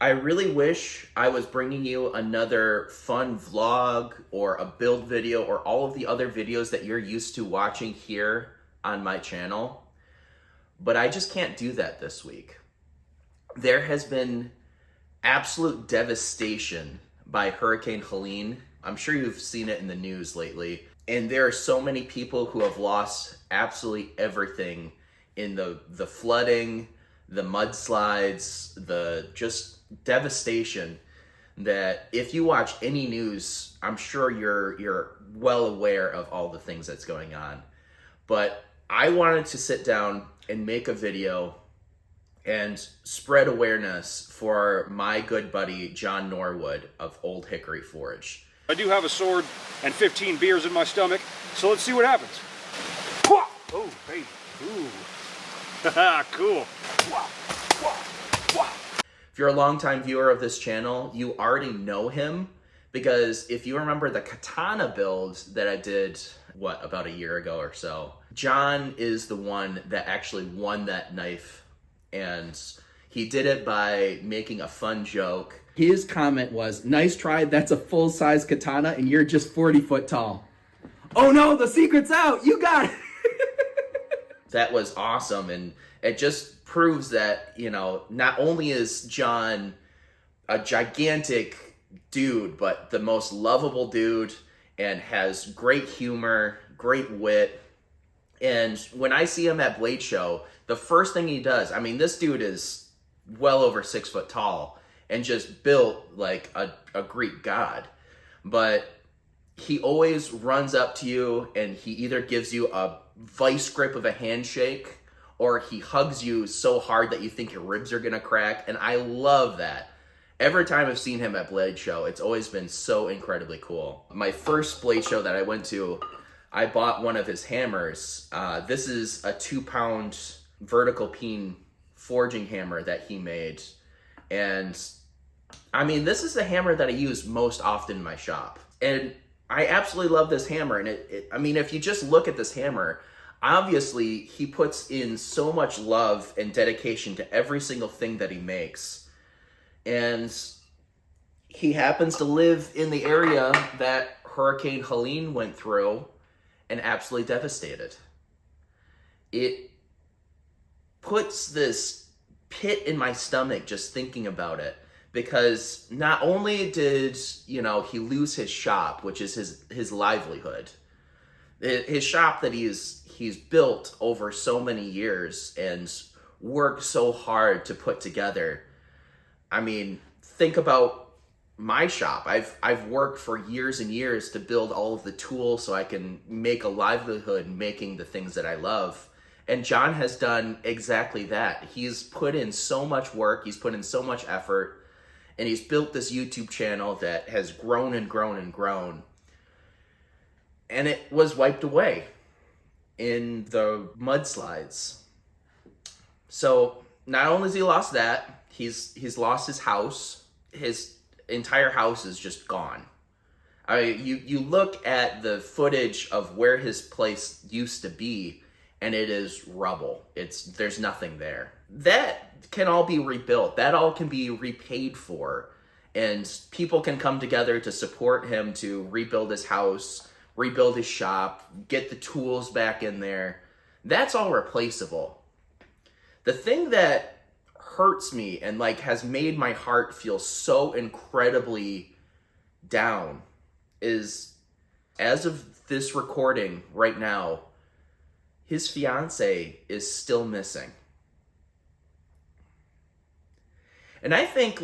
I really wish I was bringing you another fun vlog or a build video or all of the other videos that you're used to watching here on my channel, but I just can't do that this week. There has been absolute devastation by Hurricane Helene. I'm sure you've seen it in the news lately. And there are so many people who have lost absolutely everything in the flooding, the mudslides, the just devastation that if you watch any news, I'm sure you're well aware of all the things that's going on. But I wanted to sit down and make a video and spread awareness for my good buddy John Norwood of Old Hickory Forge. I do have a sword and 15 beers in my stomach, so let's see what happens. Oh, baby. Ooh. Cool. If you're a longtime viewer of this channel, you already know him, because if you remember the katana build that I did, about a year ago or so, John is the one that actually won that knife, and he did it by making a fun joke. His comment was, "Nice try, that's a full-size katana and you're just 40 foot tall." Oh no, the secret's out, you got it! That was awesome, and it just proves that, not only is John a gigantic dude, but the most lovable dude, and has great humor, great wit. And when I see him at Blade Show, the first thing he does, this dude is well over 6 foot tall and just built like a Greek god. But he always runs up to you and he either gives you a vice grip of a handshake or he hugs you so hard that you think your ribs are gonna crack. And I love that. Every time I've seen him at Blade Show, it's always been so incredibly cool. My first Blade Show that I went to, I bought one of his hammers. This is a 2-pound vertical peen forging hammer that he made. And this is the hammer that I use most often in my shop. And I absolutely love this hammer. And if you just look at this hammer, obviously he puts in so much love and dedication to every single thing that he makes. And he happens to live in the area that Hurricane Helene went through and absolutely devastated. It puts this pit in my stomach just thinking about it, because not only did, he lose his shop, which is his livelihood, his shop that he's built over so many years and worked so hard to put together. Think about my shop. I've worked for years and years to build all of the tools so I can make a livelihood making the things that I love. And John has done exactly that. He's put in so much work, he's put in so much effort, and he's built this YouTube channel that has grown and grown and grown. And it was wiped away in the mudslides. So not only has he lost that, he's lost his house. His entire house is just gone. You look at the footage of where his place used to be, and it is rubble. There's nothing there. That can all be rebuilt. That all can be repaid for. And people can come together to support him to rebuild his house, rebuild his shop, get the tools back in there. That's all replaceable. The thing that hurts me and has made my heart feel so incredibly down is, as of this recording right now, his fiance is still missing. And I think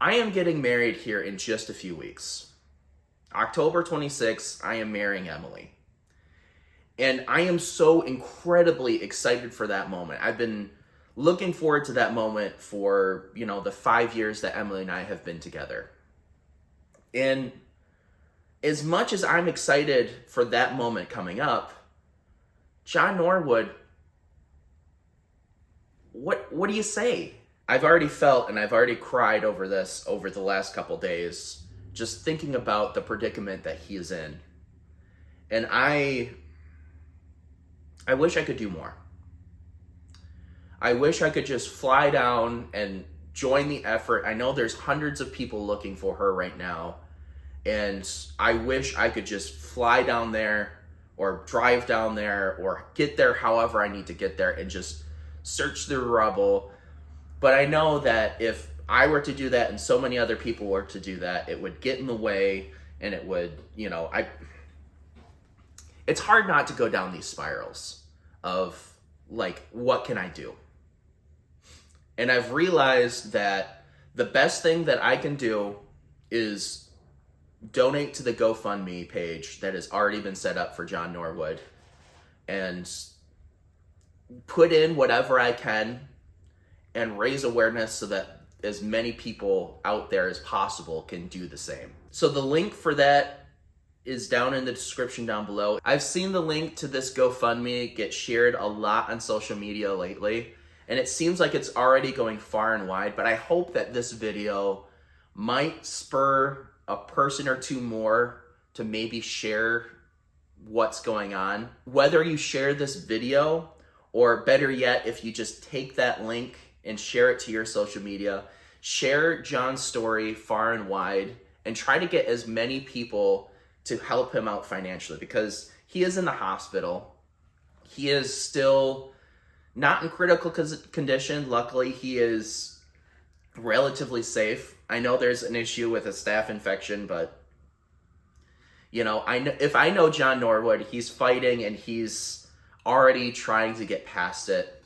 I am getting married here in just a few weeks. October 26th, I am marrying Emily. And I am so incredibly excited for that moment. I've been looking forward to that moment for, the 5 years that Emily and I have been together. And as much as I'm excited for that moment coming up, John Norwood, what do you say? I've already felt and I've already cried over this over the last couple days, just thinking about the predicament that he is in. And I wish I could do more. I wish I could just fly down and join the effort. I know there's hundreds of people looking for her right now, and I wish I could just fly down there or drive down there or get there however I need to get there and just search through rubble. But I know that if I were to do that and so many other people were to do that, it would get in the way, and it would, it's hard not to go down these spirals of like, what can I do? And I've realized that the best thing that I can do is donate to the GoFundMe page that has already been set up for John Norwood and put in whatever I can and raise awareness so that as many people out there as possible can do the same. So the link for that is down in the description down below. I've seen the link to this GoFundMe get shared a lot on social media lately, and it seems like it's already going far and wide, but I hope that this video might spur a person or two more to maybe share what's going on. Whether you share this video, or better yet, if you just take that link and share it to your social media, share John's story far and wide, and try to get as many people to help him out financially, because he is in the hospital. He is still not in critical condition. Luckily, he is relatively safe. I know there's an issue with a staph infection, but I know, if I know John Norwood, he's fighting and he's already trying to get past it.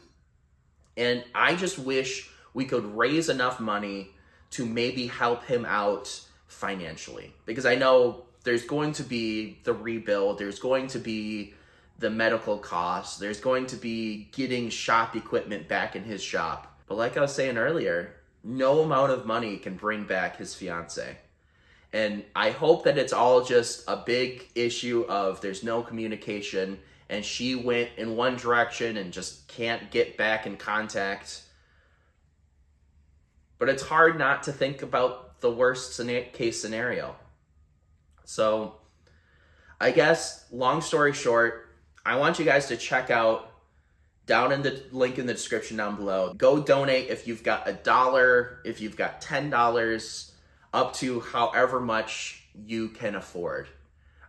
And I just wish we could raise enough money to maybe help him out financially, because I know there's going to be the rebuild, there's going to be the medical costs, there's going to be getting shop equipment back in his shop. But like I was saying earlier, no amount of money can bring back his fiance. And I hope that it's all just a big issue of there's no communication and she went in one direction and just can't get back in contact. But it's hard not to think about the worst case scenario. So I guess, long story short, I want you guys to check out down in the link in the description down below. Go donate if you've got $1, if you've got $10, up to however much you can afford.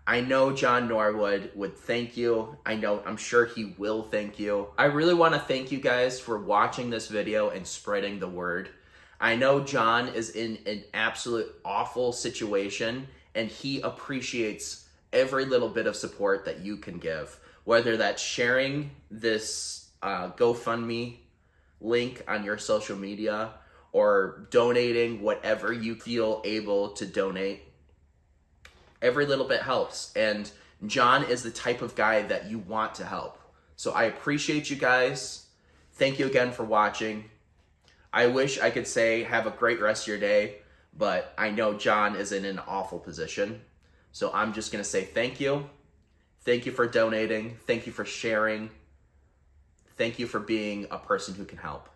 I know John Norwood would thank you. I'm sure he will thank you. I really want to thank you guys for watching this video and spreading the word. I know John is in an absolute awful situation, and he appreciates every little bit of support that you can give, whether that's sharing this GoFundMe link on your social media or donating whatever you feel able to donate. Every little bit helps, and John is the type of guy that you want to help. So I appreciate you guys. Thank you again for watching. I wish I could say have a great rest of your day, but I know John is in an awful position. So I'm just gonna say thank you. Thank you for donating. Thank you for sharing. Thank you for being a person who can help.